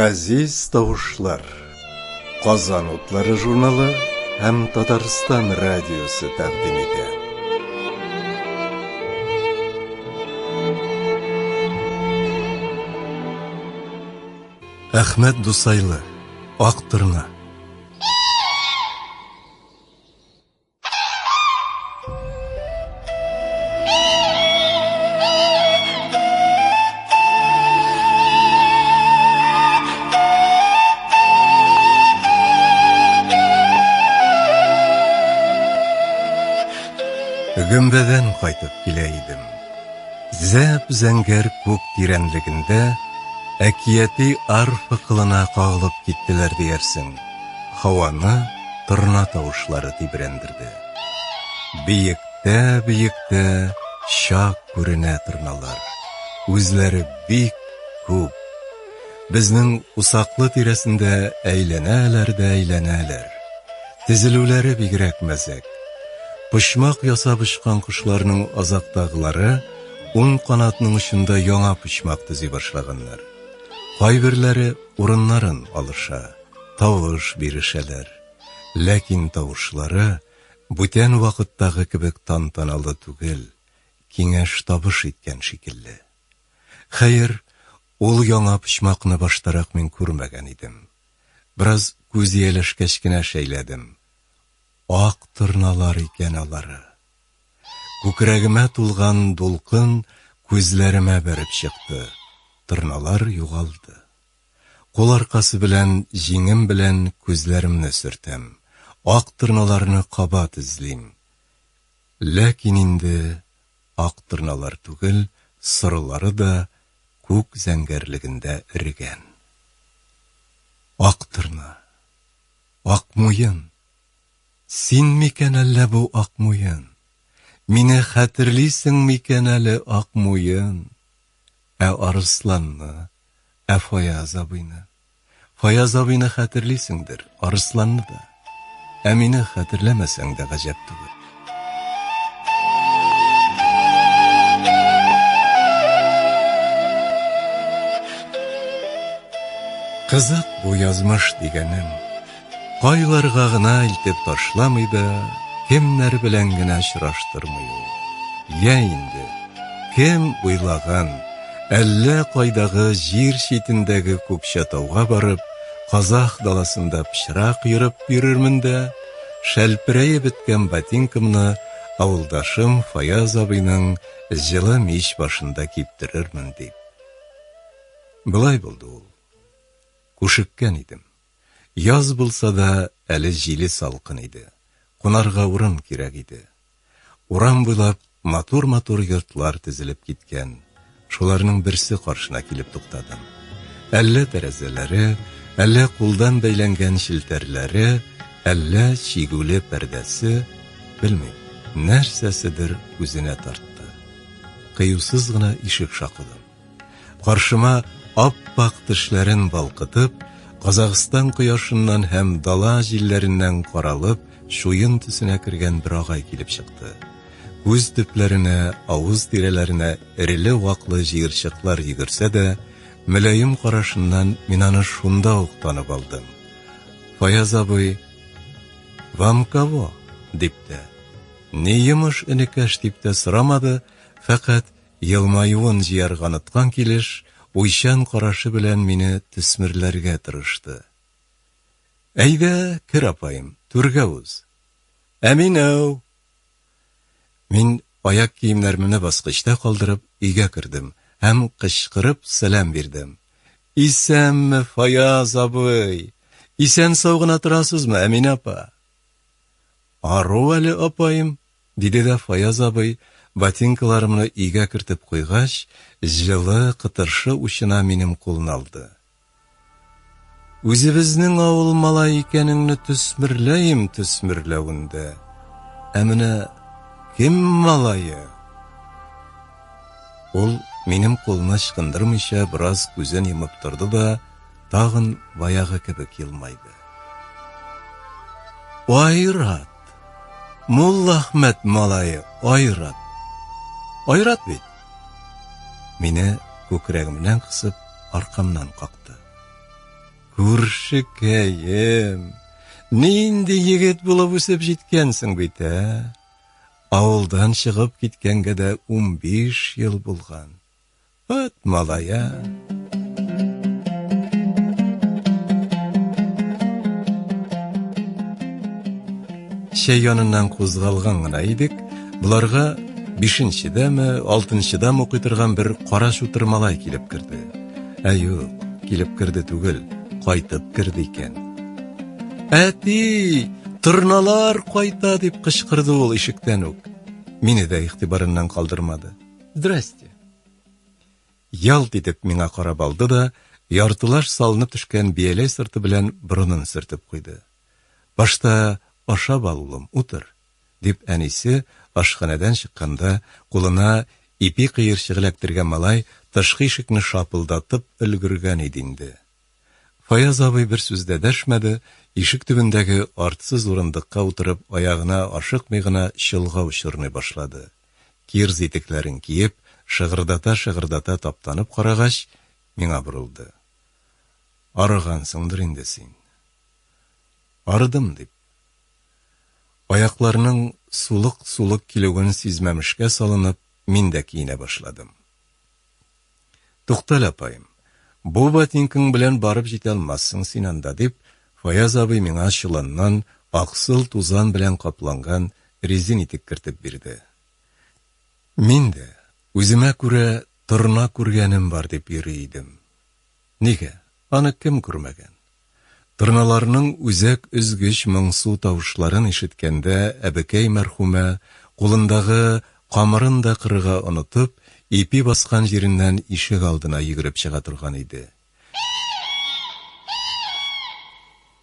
Газиз тавышлар, Казан утлары журналы һәм Татарстан радиосы тәкъдим итә. Әхмәт Дусайлы, Ак тырна. Гөмбәдән кайтып килә идем. Зәп зәңгәр күк тирәнлегендә әкияти арфа кылына кагылып киттеләр диярсең. Һаваны тырна тавышлары тибрәндерде. Биектә чак күренә тырналар. Үзләре бик күп. Безнең усаклы тирәсендә әйләнәләр. Тезелүләре бигрәк мәзәк. Пышмак ясап очкан кошларның азактагылары уң канатның очында яңа пышмак төзи башлаганнар. Кайберләре урыннарын алыша, тавыш бирешәләр. Ләкин тавышлары бүтән вакыттагы кебек тантаналы түгел, киңәш табыш иткән шикелле. Хәер, ул яңа пышмакны баштарак мин күрмәгән идем. Бераз күз ияләшкәч кенә шәйләдем. Ак тырналар икән алары. Күкрәгемә тулган дулкын күзләремә бәреп чыкты. Тырналар югалды. Кул аркасы белән, җиңем белән күзләремне сөртәм. Ак тырналарны кабат эзлим. Ләкин инде ак тырналар түгел, сырылары да күк зәңгәрлегендә эрегән. Ак тырна, ак муен. Син микән әллә бу ак муен? Мине хәтерлисең микән әле ак муен? Арысланны, Фаяз абыйны. Фаяз абыйны хәтерлисеңдер, Арысланны да. Мине хәтерләмәсәң дә гаҗәп түгел. Кызык бу язмыш дигәнем. Кайларга гына илтеп ташламый да, кемнәр белән генә очраштырмый ул. Я инде, кем уйлаган, әллә кайдагы җир читендәге күкчәтауга барып, Казах даласында пычрак йөреп йөрермен дә, шәлперәеп беткән ботинкамны авылдашым Фаяз абыйның җылы мич башында киптерермен дип. Былай булды ул. Күшеккән идем. Яз булса да әле җиле салкын иде. Кунарга урын кирәк иде. Урам буйлап матур-матур йортлар тезелеп киткән. Шуларның берсе каршына килеп туктадым. Әллә тәрәзәләре, әллә кулдан бәйләнгән шелтәрләре, әллә чигүле пәрдәсе, белмим, нәрсәседер үзенә тартты. Кыюсыз гына ишек шакыдым. Каршыма ап-ак тешләрен балкытып, Казакстан кояшыннан һәм дала җилләреннән каралып, шуен төсенә кергән бер агай килеп чыкты. Күз төпләренә, авыз тирәләренә эреле-ваклы җыерчыклар йөгерсә дә, мөлаем карашыннан мин аны шунда ук танып алдым. Фаяз абый, «Вам кого?» дип тә, «Ни йомыш энекәш?» дип тә сорамады, фәкать елмаюын җыярга оныткан килеш, уйчан карашы белән мине төсмерләргә тырышты. «Әйдә, кер апайым, түргә уз». «Әминәү». Мин аяк киемнәрне баскычта калдырып өйгә кердем һәм кычкырып сәлам бирдем. «Исәнме, Фаяз абый? Исән сау гына торасызмы, Әминә апа?» «Ару әле, апайым», диде дә Фаяз абый, ботинкаларымны өйгә кертеп куйгач, җылы кытыршы учына минем кулны алды. «Үзебезнең авыл малай икәнеңне төсмерләвендә. Менә кем малае?» Ул минем кулны ычкындырмыйча бераз күзен йомып торды да, тагын баягы кебек елмайды. «Айрат! Мулла Әхмәт малае, Айрат! Айрат бит!» Мине күкрәгемнән кысып аркамнан какты. Күршекәем, нинди егет булып үсеп җиткәнсең бит, Авылдан чыгып киткәнгә дә 15 ел булган. От малая. Шәй яныннан кузгалган гына идек, буларга 5-дәме, 6-дәме укый торган бер кара шутыр малай килеп керде. Юк, килеп керде түгел, кайтып керде икән. Әти, торналар кайта дип кычкырды ул ишектән үк. Мине дә игътибарыннан калдырмады. Здрасте. Ялт итеп миңа карап алды да, яртылаш салынып төшкән бияләй сырты белән борынын сөртеп куйды. Башта ашап ал, улым, утыр, дип әнисе ашханәдән чыкканда, кулына ипи кыерчык эләктергән малай тышкы ишекне шапылдатып өлгергән иде инде. Фаяз абый бер сүз дә дәшмәде, ишек төбендәге артсыз урындыкка утырып, аягына ашыкмый гына чылгау чорный башлады. Кирз итекләрен киеп, шыгырдата таптанып карагач, миңа борылды. Арыгансыңдыр инде син. Арыдым, дип. Аякларның сулык килүен сизмәмешкә салынып, мин дә киенә башладым. Туктал, апайым, бу ботинкаң белән барып җитә алмассың син анда, дип, Фаяз абый миңа чыланнан аксыл тузан белән капланган резин итек кертеп бирде. Мин дә үземә күрә торна күргәнем бар дип йөри идем. Нигә? Аны кем күрмәгән? Торналарның үзәк өзгеч моңсу тавышларын ишеткәндә, әбекәй мәрхүмә кулындагы камырын да кырыга онытып, ипи баскан җиреннән ишек алдына йөгереп чыга торган иде.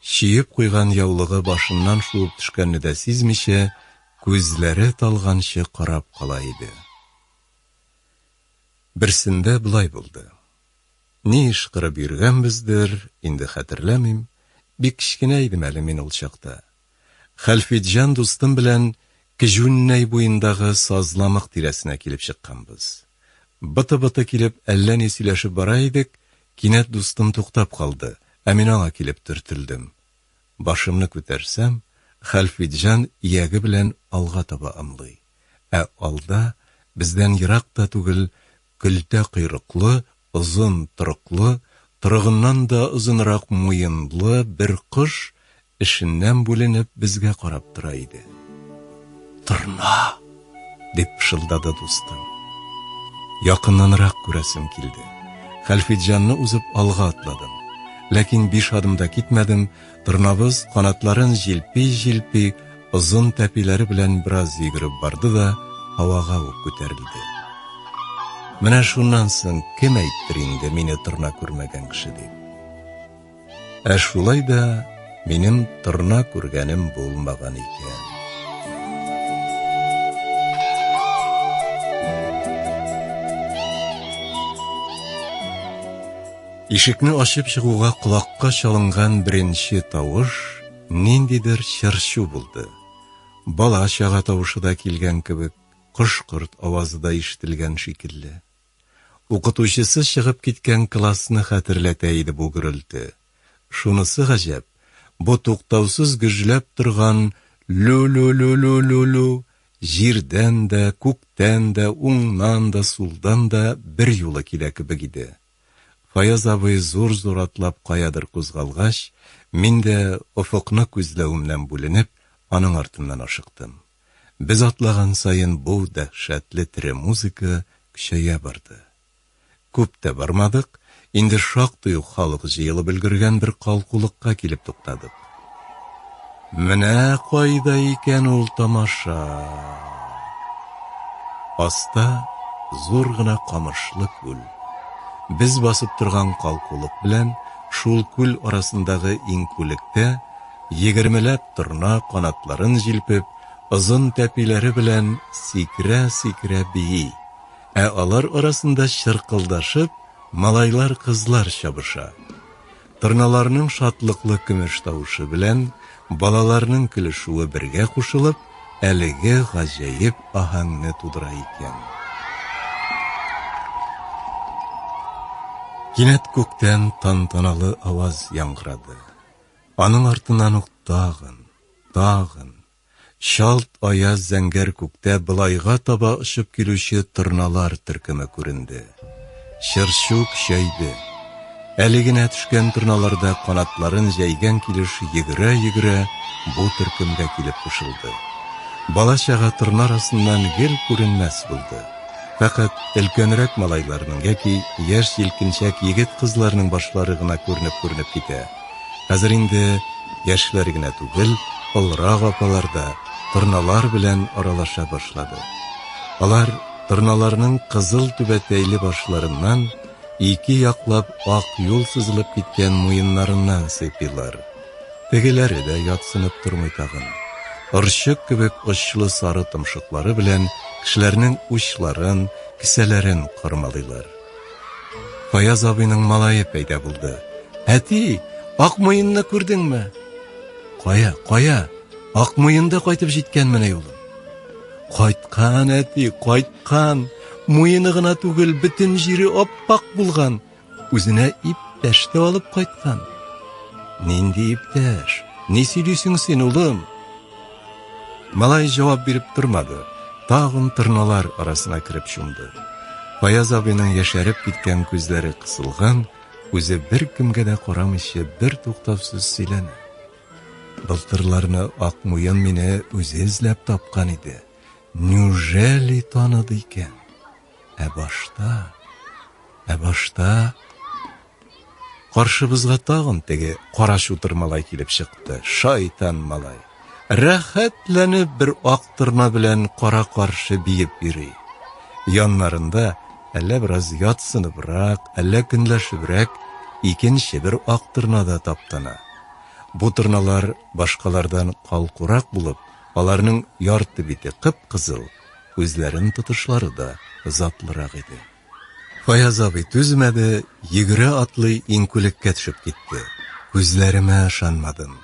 Чиеп куйган яулыгы башыннан шуып төшкәнне дә сизмичә, күзләре талганчы карап кала иде. Берсендә булай булды. Ни эш кырып йөргәнбездер, инде хәтерләмим, бик кечкенә идем әле мин ул чакта. Хәлфетҗан дустым белән Кежүннәй буендагы сазламык тирәсенә килеп чыкканбыз. Быты-быты килеп, әллә ни сөйләшеп бара идек, кинәт дустым туктап калды, мин аңа килеп төртелдем. Башымны күтәрсәм, Хәлфетҗан иягы белән алга таба ымлый. Алда, бездән ерак та түгел, көлтә койрыклы, озын торыклы, торыгыннан да озынрак муенлы бер кош эшеннән бүленеп безгә карап тора иде. Торна, дип пышылдады дустым. Якыннанрак күрәсем килде. Хәлфетҗанны узып алга атладым. Ләкин 5 адымда китмәдем, торнабыз канатларын җилпи, озын тәпиләре белән бераз йөгереп барды да, һавага ук күтәрелде. Менә шуннан соң кем әйттер инде мине торна күрмәгән кеше дип. Шулай да минем торна күргәнем булмаган икән. Ишекне ачып чыгуга колакка чалынган беренче тавыш ниндидер чыршу булды. Бала чага тавышы да килгән кебек, кош-корт авазы да ишетелгән шикелле. Укытучысы чыгып киткән классны хәтерләтә иде бу гөрелтү. Шунысы гаҗәп, бу туктаусыз гөжләп торган лу-лу-лу-лу-лу җирдән дә, күктән дә, уңнан да, сулдан да бер юлы килә кебек иде. Фаяз абый зур-зур атлап каядыр кузгалгач, мин дә офыкны күзләвемнән бүленеп, аның артыннан ашыктым. Без атлаган сайын бу дәһшәтле тере музыка көчәя барды. Күп тә бармадык, инде шактый ук халык җыелып өлгергән бер калкулыкка килеп туктадык. Менә кайда икән ул тамаша. Аста зур гына камышлы күл. Без басып торган калкулык белән шул күл арасындагы иңкүлектә 20ләп торна канатларын җилпеп, озын тәпиләре белән сикерә бии. Алар арасында чыркылдашып, малайлар кызлар чабыша. Торналарның шатлыклы көмеш тавышы белән балаларның көлешүе бергә кушылып, әлеге гаҗәеп аһәңне тудыра икән. Кинәт күктән тантаналы аваз яңгырады. Аның артыннан ук тагын, шалт аяз зәңгәр күктә былайга таба ұшып килүче торналар төркеме күренде. Шыршу көчәйде. Әле генә төшкән торналарда канатларын җәйгән килеш йөгерә бу төркемгә килеп кушылды. Бала-чага торна арасыннан гел күренмәс булды. Фақат өлкәнрәк малайларның яки яшь елкинчәк егет-кызларның башлары гына күренеп китә. Хәзер инде яшьләр генә түгел, олрак апалар да торналар белән аралаша башлады. Алар торналарның кызыл түбәтәйле башларыннан ике яклап ак юл сызылып киткән муеннарыннан сыйпыйлар. Тегеләре дә ятсынып тормый тагын. Орчык кебек очлы сары томшыклары белән кешеләрнең учларын, кисәләрен кырмалыйлар. Фаяз абыйның малае пәйда булды. Әти, ак муенны күрдеңме? Кая? Ак муенда кайтып җиткән менә улым. Кайткан, әти, кайткан. Муены гына түгел, бөтен җире аппак булган. Үзенә иптәш тә алып кайткан. Нинди иптәш? Ни сөйлисең син, улым? Малай җавап биреп тормады. Тагын торналар арасына кирип чумды. Фаяз абыйның яшәреп киткән күзләре кысылган, үзе бер кемгә дә карамыйча бер туктаусыз сөйләнә. Былтырларны ак муен мине үзе эзләп тапкан иде. Неужели таныды икән? Ә башта каршыбызга тагын теге кара шутыр малай килеп чыкты. Шайтан малай. Рәхәтләнеп бер ак торна белән кара каршы биеп йөри. Яннарында әллә бераз ятсыныбрак, әллә көнләшебрәк икенче бер ак торна да таптана. Бу торналар башкалардан калкурак булып, аларның ярты бите кып-кызыл, үзләрен тотышлары да затлырак иде. Фаяз абый түзмәде, йөгерә атлый инкүлеккә төшеп китте. Күзләремә ышанмадым.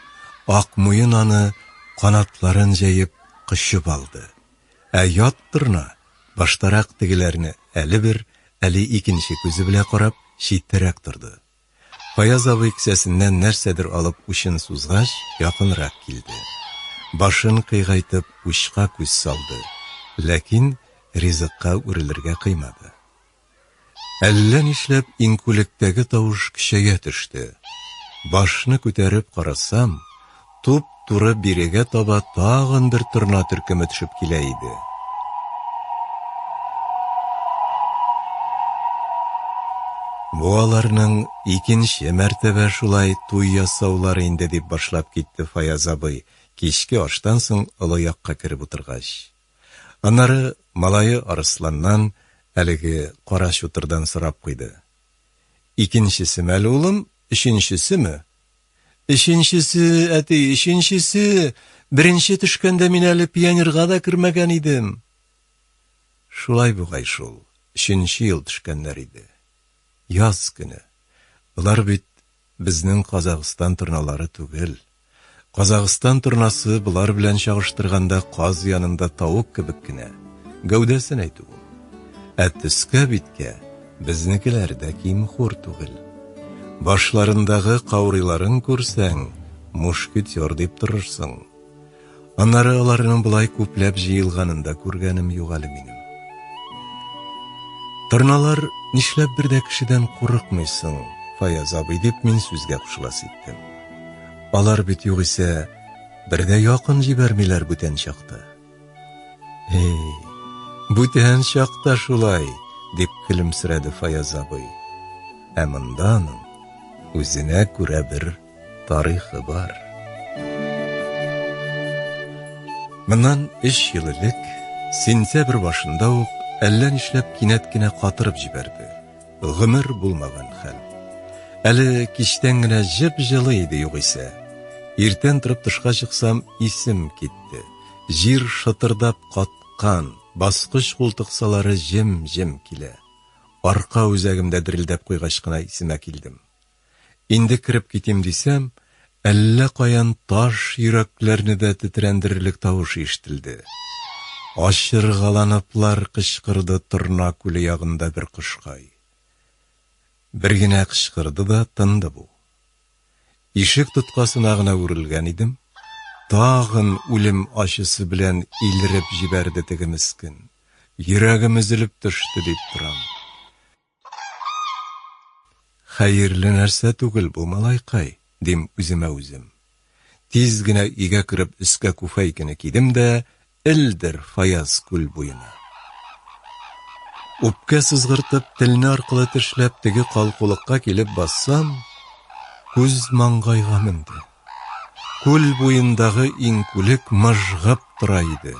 Ак муен аны канатларын җәеп кышып алды. Ә ят торна баштарак тегеләрне әле бер, әле икенче күзе белән карап читтәрәк торды. Фаяз абый кесәсеннән нәрсәдер алып учын сузгач, якынрак килде. Башын кыйгайтып учка күз салды, ләкин ризыкка үрелергә кыймады. Әллә нишләп инкүлектәге тавыш көчәя төште. Башны күтәреп карасам, туп-туры бирегә таба тагын бер торна төркеме төшеп килә иде. Бу аларның икенче мәртәбә шулай туй ясаулары инде дип башлап китте Фаяз абый, кичке аштан соң олы якка кирип утыргач. Аннары малае Арысланнан әлеге кара шутырдан сорап куйды. Икенчесе мәле улым, өченчесеме? Өченчесе, әти, өченчесе. Беренче төшкәндә мин әле пионерга да кирмәгән идем. Шулай бугай шул. 3нче ел төшкәннәр иде. Яз көне. Улар бит безнең Казакстан торналары түгел. Казакстан торнасы булар белән чагыштырганда каз янында тавык кебек кенә. Гәүдәсен әйтү. Ә төскә биткә безнекеләр дә кимхур түгел. Башларындагы каурыйларын күрсәң, мушкетер дип торырсың. Аннары аларның булай күпләп җыелганын да күргәнем юк әле минем. Торналар нишләп бер дә кешедән курыкмыйсың, Фаяз абый, дип мин сүзгә кушылас иттем. Алар бит югыйсә бер дә якын җибәрмиләр бүтән чакта. Бүтән чакта шулай, дип көлемсерәде Фаяз абый. Ә монданың үзенә күрә бер тарихы бар. Моннан 3 ел элек, сентябрь башында ук әллә нишләп кинәт кенә катырып җибәрде. Гомер булмаган хәл. Әле кичтән генә җеп-җылы иде югыйсә. Иртән торып тышка чыксам, исем китте. Җир шытырдап каткан, баскыч култыксалары җем-җем килә. Арка үзәгемдә дирелдәп куйгач кына исемә килдем. Инде кирип китим дисәм, әллә каян таш йөрәкләрне дә тетрәндерерлек тавыш ишетелде. Ашыргаланыплар кычкырды торна күле ягында бер кышкай. Bir генә кычкырды да тынды бу. Ишек тоткасына гына үрелгән идем, тагын үлем ачысы белән илереп җибәрде теге мискин. Йөрәгем өзелеп төште дип торам. Хәерле нәрсә түгел бу, малайкай, дим үземә үзем. Тиз генә өйгә кереп өскә күфәйкене кидем дә элдер Фаяз күл буена. Үпкә сызгыртып, телне аркылы тешләп теге калкулыкка килеп бассам, күз маңгайга менде. Күл буендагы иңкүлек мыжгып тора иде.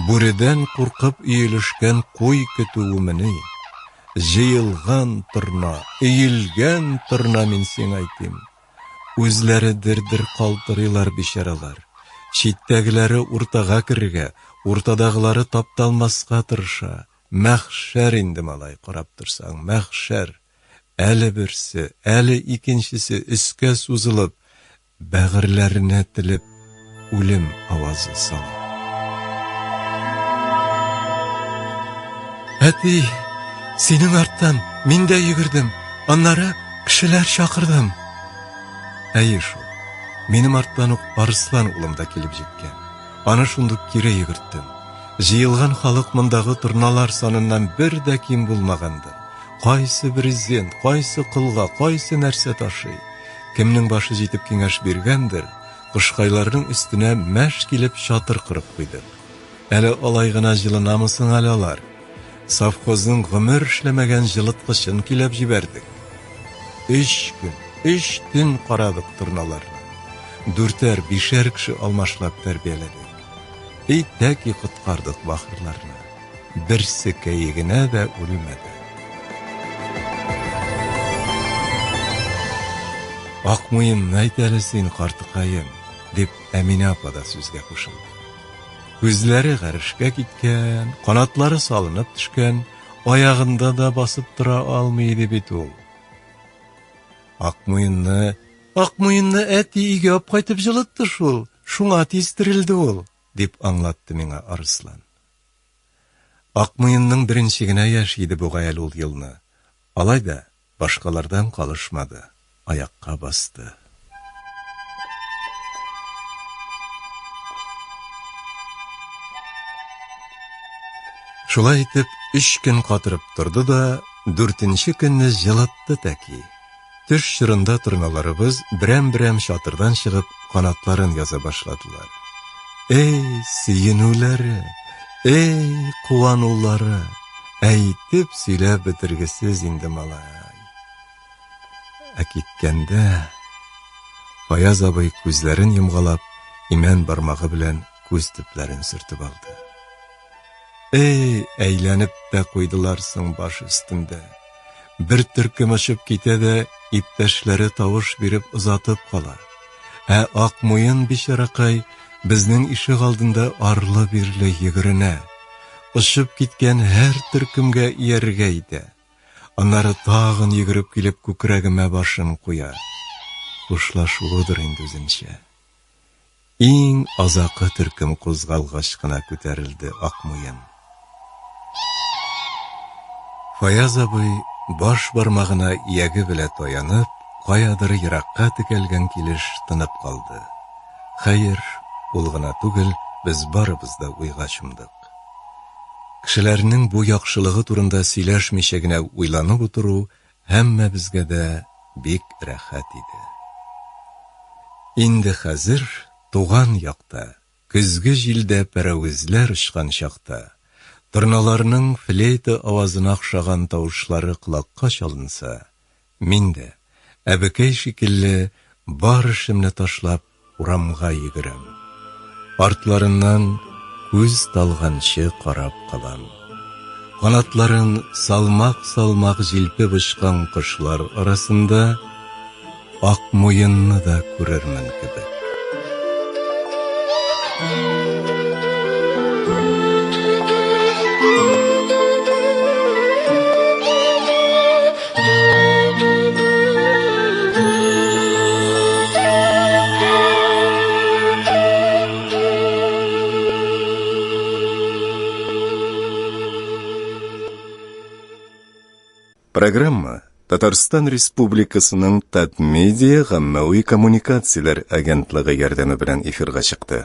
Бүредән куркып өелешкән куй көтүемени. Җыелган торна, өелгән торна, мин сиңа әйтим. Үзләре дер-дер калтырыйлар бичаралар. Читтәгеләре уртага кергә, уртадагылары тапталмаска тырыша. Мәхшәр инде, малай, карап торсаң, мәхшәр. Әле берсе, әле икенчесе өскә сузылып, бәгырьләренә тилеп, үлем авазы сала. Әти, синең арттан мин дә йөгердем, аннары кешеләр чакырдым. Әйе шул, минем арттан ук Арыслан улым да килеп җиткән. Аны шундук кире йөгерттем. Җыелган халык мондагы торналар саныннан бер дә ким булмагандыр. Кайсы брезент, кайсы кылга, кайсы нәрсә ташый. Кемнең башы җитеп киңәш биргәндер, кышкайларның өстенә мәш килеп чатыр кырып куйды. Әле алай гына җылынамысың әле алар? Совхозның гомер эшләмәгән җылыткычын килеп җибәрдек. 3 көн, 3 төн карадык торналарны. 4-5 кеше алмашлап тәрбияләдек. Әйтәки коткардык бахырларны. Берсе кәегенә дә үлмәде. Акмуенны әйт әле син, картыкаем, дип Әминә апа да сүзгә кушылды. Күзләре гәрешкә киткән, канатлары салынып төшкән, аягында да басып тора алмый иде бит ул. Акмуенны әти өйгә алып кайтып җылытты шул, шуңа тистерелде ул, дип аңлатты миңа Арыслан. Акмуенның беренче генә яшь иде бугай ул елны. Алай да башкалардан калышмады, аякка басты. Шулай итеп 3 көн катырып торды да 4нче көнне җылытты тәки. Төш чырында торналарыбыз берәм-берәм чатырдан чыгып канатларын яза башладылар. Эй, сөенүләре, эй, куанулары, әйтеп сөйләп бетергесез инде, малай. Ә киткәндә Фаяз абый күзләрен йомгалап, имән бармагы белән күз төпләрен сөртеп алды. Эй, әйләнеп тә куйдылар соң баш өстендә. Бер төркем очып китә дә, иптәшләре тавыш биреп озатып кала. Ә Акмуен бичаракай безнең ишек алдында арлы-бирле йөгеренә. Очып киткән һәр төркемгә ияргә итә. Аннары тагын йөгереп килеп күкрәгемә башын куя. Хушлашуыдыр инде үзенчә. Иң азакы төркем кузгалгач кына күтәрелде Акмуен. Фаяз абый баш бармагына ияге белә таянып, каядыр еракка текәлгән килеш тынып калды. Хәер, ул гына түгел, без барыбыз да уйга чумдык. Кешеләрнең бу яхшылыгы турында сөйләшмичә генә уйланып утыру һәммәбезгә дә бик рәхәт иде. Инде хәзер туган якта, көзге җилдә пәрәвезләр очкан чакта, торналарның флейта авазына охшаган тавышлары колакка чалынса, мин дә, әбекәй шикелле, бар эшемне ташлап, урамга йөгерәм. Артларыннан күз талганчы карап калам. Канатларын салмак-салмак җилпеп очкан кошлар арасында Акмуенны да күрермен кебек. Программа Татарстан Республикасының Татмедиа гаммәви коммуникацияләр агентлыгы ярдәме белән эфирга чыкты.